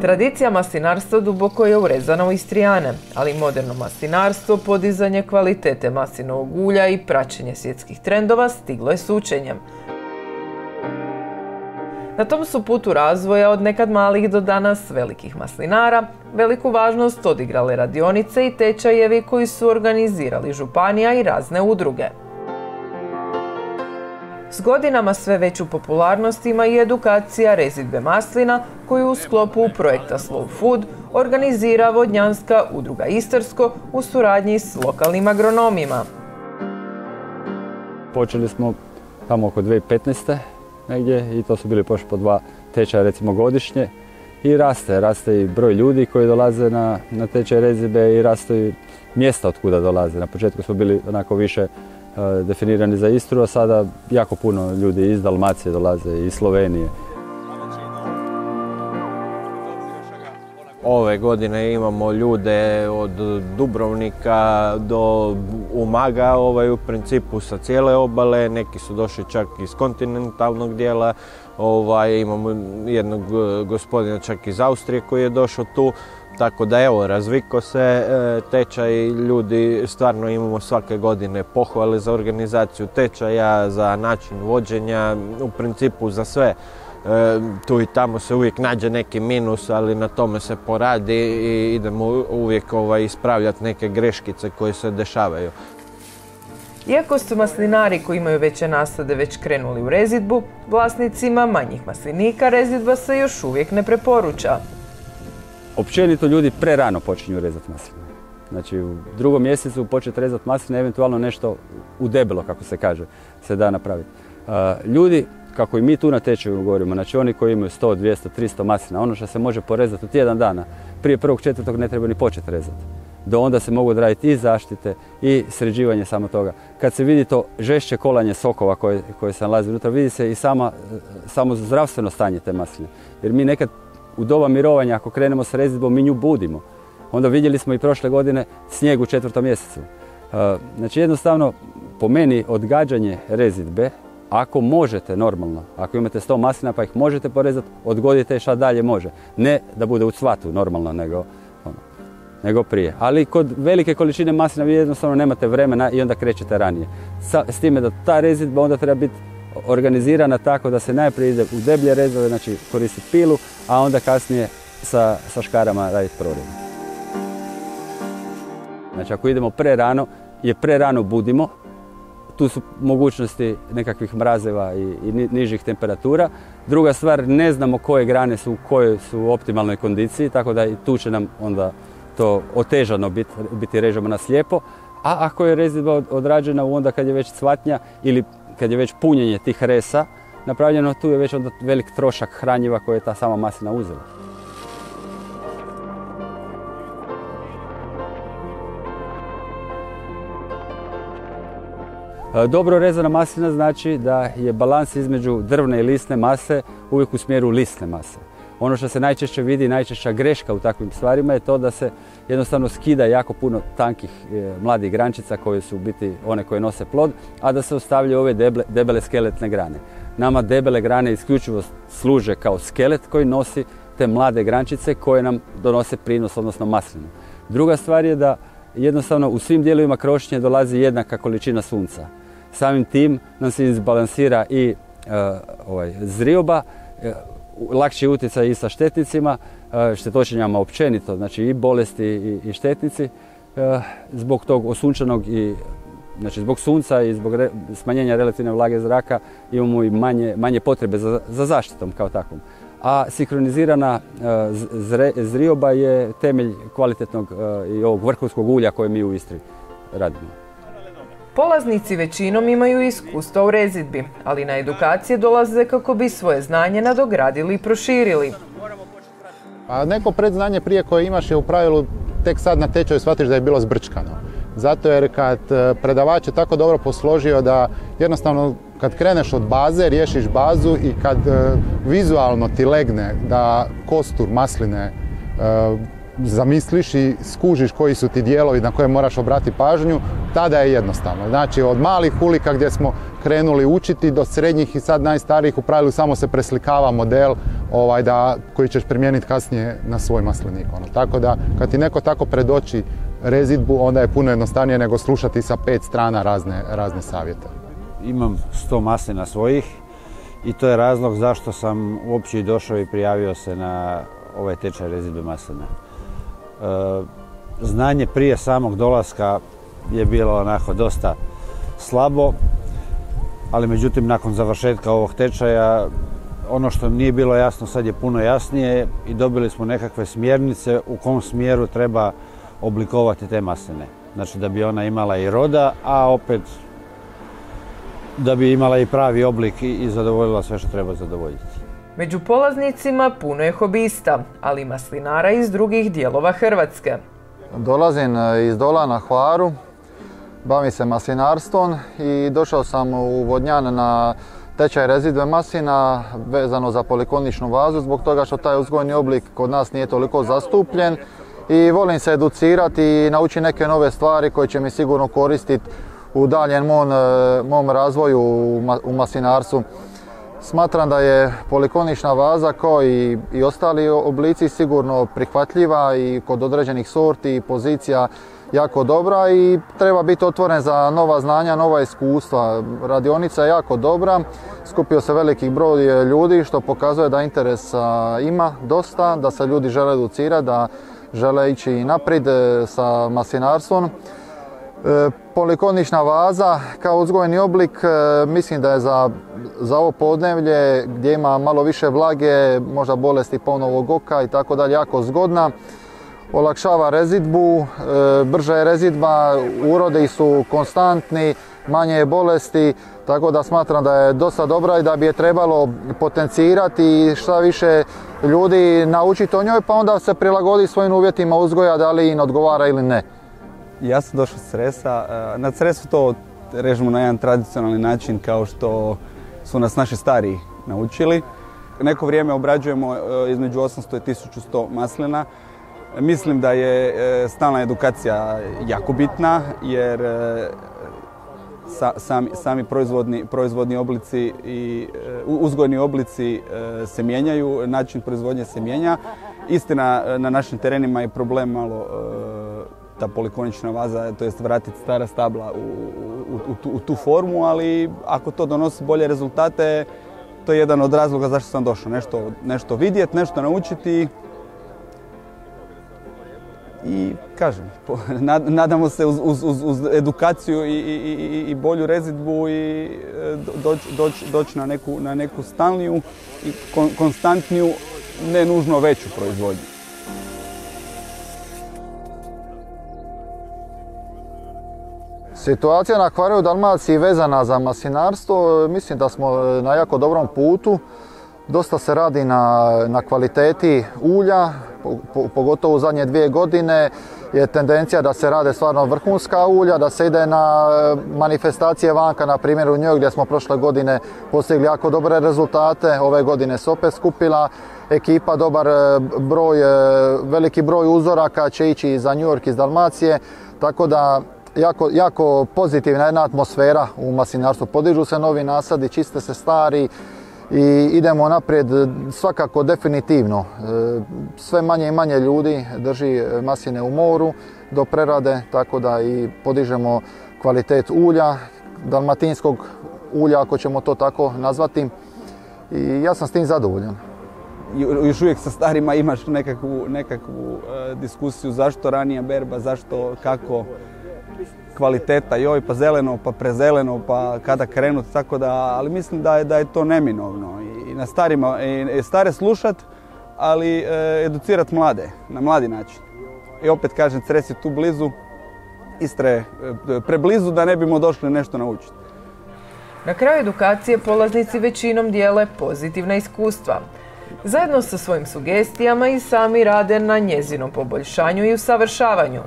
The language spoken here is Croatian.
Tradicija maslinarstva duboko je urezana u Istrijane, ali moderno maslinarstvo, podizanje kvalitete maslinovog ulja i praćenje svjetskih trendova stiglo je s učenjem. Na tom su putu razvoja od nekad malih do danas velikih maslinara veliku važnost odigrale radionice i tečajevi koji su organizirali županija i razne udruge. S godinama sve veću popularnost ima i edukacija rezidbe maslina koju u sklopu projekta Slow Food organizira Vodnjanska udruga Istarsko u suradnji s lokalnim agronomima. Počeli smo tamo oko 2015. negdje i to su bili po 2 tečaja recimo godišnje i raste i broj ljudi koji dolaze na tečaj rezidbe i raste i mjesta od kuda dolaze. Na početku smo bili onako više definirani za Istru, a sada jako puno ljudi iz Dalmacije dolaze, iz Slovenije. Ove godine imamo ljude od Dubrovnika do Umaga, u principu sa cijele obale, neki su došli čak iz kontinentalnog dijela, imamo jednog gospodina čak iz Austrije koji je došao tu. Tako da evo, razviko se tečaj, ljudi stvarno imamo svake godine pohvale za organizaciju tečaja, za način vođenja, u principu za sve. Tu i tamo se uvijek nađe neki minus, ali na tome se poradi i idemo uvijek ispravljati neke greškice koje se dešavaju. Iako su maslinari koji imaju veće nasade već krenuli u rezidbu, vlasnicima manjih maslinika rezidba se još uvijek ne preporuča. Općenito ljudi prerano počinju rezati masline. Znači u 2. mjesecu početi rezati masline, eventualno nešto u debelo, kako se kaže, se da napraviti. Ljudi, kako i mi tu na tečaju govorimo, znači oni koji imaju 100, 200, 300 maslina, ono što se može porezati u tjedan dana, prije 1.4. ne treba ni početi rezati. Do onda se mogu odraditi i zaštite i sređivanje samo toga. Kad se vidi to žešće kolanje sokova koje se nalazi unutra, vidi se i samo zdravstveno stanje te masline. Jer mi nekad u doba mirovanja, ako krenemo s rezidbom, mi nju budimo. Onda vidjeli smo i prošle godine snijeg u 4. mjesecu. Znači jednostavno, po meni, odgađanje rezidbe, ako možete normalno, ako imate 100 maslina pa ih možete porezati, odgodite šta dalje može. Ne da bude u cvatu normalno, nego prije. Ali kod velike količine maslina vi jednostavno nemate vremena i onda krećete ranije. S time da ta rezidba onda treba biti organizirana tako da se najprije ide u deblje rezove, znači koristiti pilu, a onda kasnije sa škarama raditi prorez. Znači ako idemo prerano, prerano budimo, tu su mogućnosti nekakvih mrazeva i nižih temperatura. Druga stvar, ne znamo koje grane su u kojoj su u optimalnoj kondiciji, tako da i tu će nam onda to otežano biti režemo na slijepo. A ako je rezidba odrađena onda kad je već cvatnja ili kad je već punjenje tih resa napravljeno, tu je već onda velik trošak hranjiva koje je ta sama maslina uzela. Dobro rezana maslina znači da je balans između drvne i lisne mase uvijek u smjeru lisne mase. Ono što se najčešće vidi, najčešća greška u takvim stvarima je to da se jednostavno skida jako puno tankih mladih grančica koje su u biti one koje nose plod, a da se ostavljaju ove debele skeletne grane. Nama debele grane isključivo služe kao skelet koji nosi te mlade grančice koje nam donose prinos, odnosno maslinu. Druga stvar je da jednostavno u svim dijelovima krošnje dolazi jednaka količina sunca. Samim tim nam se izbalansira i zrioba, lakši utjecaj i sa štetnicima, štetočinjama općenito, znači i bolesti i štetnici. Zbog tog osunčanog znači zbog sunca i zbog smanjenja relativne vlage zraka imamo i manje potrebe za zaštitom kao takvom. A sinkronizirana zrioba je temelj kvalitetnog i ovog vrhunskog ulja koje mi u Istri radimo. Polaznici većinom imaju iskustva u rezidbi, ali na edukacije dolaze kako bi svoje znanje nadogradili i proširili. A neko predznanje prije koje imaš je u pravilu tek sad na tečaju shvatiš da je bilo zbrčkano. Zato jer kad predavač je tako dobro posložio da jednostavno kad kreneš od baze, riješiš bazu i kad vizualno ti legne da kostur masline zamisliš i skužiš koji su ti dijelovi na koje moraš obratiti pažnju, tada je jednostavno. Znači od malih ulika gdje smo krenuli učiti do srednjih i sad najstarijih u pravilu samo se preslikava model koji ćeš primijeniti kasnije na svoj maslinik. Tako da kad ti neko tako predoči rezidbu, onda je puno jednostavnije nego slušati sa 5 strana razne savjete. Imam 100 maslina svojih i to je razlog zašto sam uopće i došao i prijavio se na ovaj tečaj rezidbe maslina. Znanje prije samog dolaska je bilo onako dosta slabo, ali međutim nakon završetka ovog tečaja ono što nije bilo jasno sad je puno jasnije i dobili smo nekakve smjernice u kom smjeru treba oblikovati te masline. Znači da bi ona imala i roda, a opet da bi imala i pravi oblik i zadovoljila sve što treba zadovoljiti. Među polaznicima puno je hobista, ali i maslinara iz drugih dijelova Hrvatske. Dolazim iz Dola na Hvaru, bavim se maslinarstvom i došao sam u Vodnjan na tečaj rezidbe maslina vezano za polikoničnu vazu zbog toga što taj uzgojni oblik kod nas nije toliko zastupljen i volim se educirati i naučiti neke nove stvari koje će mi sigurno koristiti u daljem mom razvoju u maslinarstvu. Smatram da je polikonična vaza kao i ostali oblici sigurno prihvatljiva i kod određenih sorti i pozicija jako dobra i treba biti otvoren za nova znanja, nova iskustva. Radionica je jako dobra, skupio se veliki broj ljudi što pokazuje da interesa ima dosta, da se ljudi žele educirati, da žele ići naprijed sa maslinarstvom. Polikonična vaza kao uzgojni oblik mislim da je za ovo podneblje gdje ima malo više vlage, možda bolesti polnovog oka i tako dalje, jako zgodna. Olakšava rezidbu, brža je rezidba, urodi su konstantni, manje je bolesti, tako da smatram da je dosta dobra i da bi je trebalo potencirati i šta više ljudi naučiti o njoj pa onda se prilagodi svojim uvjetima uzgoja da li im odgovara ili ne. Ja sam došao s Cresa. Na Cresu to režemo na jedan tradicionalni način kao što su nas naši stariji naučili. Neko vrijeme obrađujemo između 800 i 1100 maslina. Mislim da je stalna edukacija jako bitna jer sami proizvodni oblici i uzgojni oblici se mijenjaju, način proizvodnje se mijenja. Istina, na našim terenima je problem malo ta polikonična vaza, to jest vratiti stara stabla u tu formu, ali ako to donosi bolje rezultate, to je jedan od razloga zašto sam došao. Nešto vidjeti, nešto naučiti i kažem, nadamo se uz edukaciju i bolju rezidbu i doći na neku stalniju i konstantniju, ne nužno veću proizvodnju. Situacija na Hvaru u Dalmaciji vezana za maslinarstvo, mislim da smo na jako dobrom putu. Dosta se radi na kvaliteti ulja, pogotovo u zadnje 2 godine je tendencija da se rade stvarno vrhunska ulja, da se ide na manifestacije vanka, na primjer u njoj gdje smo prošle godine postigli jako dobre rezultate, ove godine se opet skupila ekipa, dobar broj, veliki broj uzoraka će ići za New York iz Dalmacije, tako da jako pozitivna jedna atmosfera u maslinarstvu. Podižu se novi nasadi, čiste se stari i idemo naprijed svakako definitivno. Sve manje i manje ljudi drži masline u moru do prerade, tako da i podižemo kvalitet ulja, dalmatinskog ulja ako ćemo to tako nazvati i ja sam s tim zadovoljan. Još uvijek sa starima imaš nekakvu diskusiju zašto ranija berba, zašto, kako, kvaliteta, joj pa zeleno, pa prezeleno, pa kada krenuti, tako da, ali mislim da je to neminovno i na starima, i stare slušat, ali educirat mlade, na mladi način. I opet kažem, Cres je tu blizu, Istra je preblizu da ne bimo došli nešto naučiti. Na kraju edukacije polaznici većinom dijele pozitivna iskustva. Zajedno sa svojim sugestijama i sami rade na njezinom poboljšanju i usavršavanju.